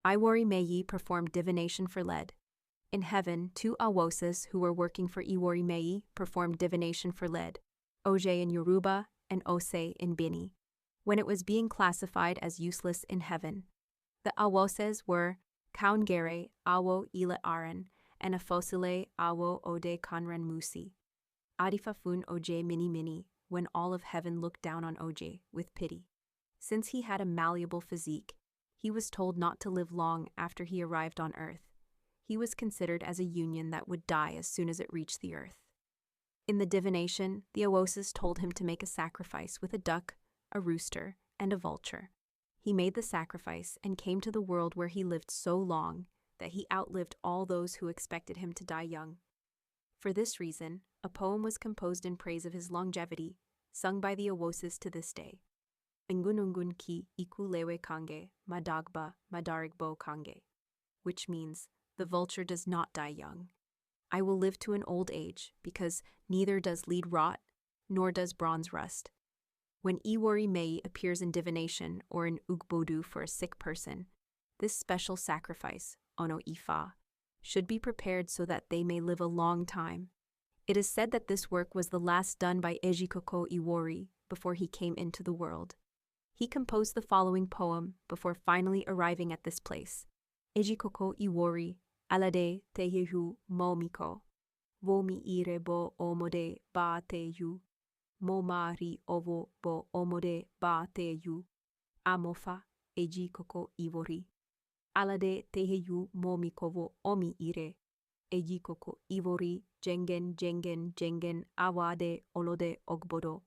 Iwori Meyi performed divination for lead. In heaven, 2 awoses who were working for Iwori Meyi performed divination for lead, Oje in Yoruba and Ose in Bini, when it was being classified as useless in heaven. The awoses were Kaun Gere, Awo Ile Aran, and Afosile Awo Ode Kanran Musi. Adifa fun Oje mini mini, when all of heaven looked down on Oje with pity. Since he had a malleable physique, he was told not to live long after he arrived on earth. He was considered as a union that would die as soon as it reached the earth. In the divination, the awoses told him to make a sacrifice with a duck, a rooster, and a vulture. He made the sacrifice and came to the world where he lived so long that he outlived all those who expected him to die young. For this reason, a poem was composed in praise of his longevity, sung by the awoses to this day. Ngunungun ki iku lewe kange, madagba madarigbo kange, which means, the vulture does not die young. I will live to an old age, because neither does lead rot, nor does bronze rust. When Iwori Meyi appears in divination or in Ugbodu for a sick person, this special sacrifice, ono Ifa, should be prepared so that they may live a long time. It is said that this work was the last done by Ejikoko Iwori before he came into the world. He composed the following poem before finally arriving at this place. Ejikoko Iwori, alade teyehu momiko, vomi ire bo omode ba teyu, momari ovo bo omode ba teyu, amofa ejikoko Iwori. Alade teyehu momikovo omi ire, ejikoko Iwori jengen jengen jengen awade olode ogbodo.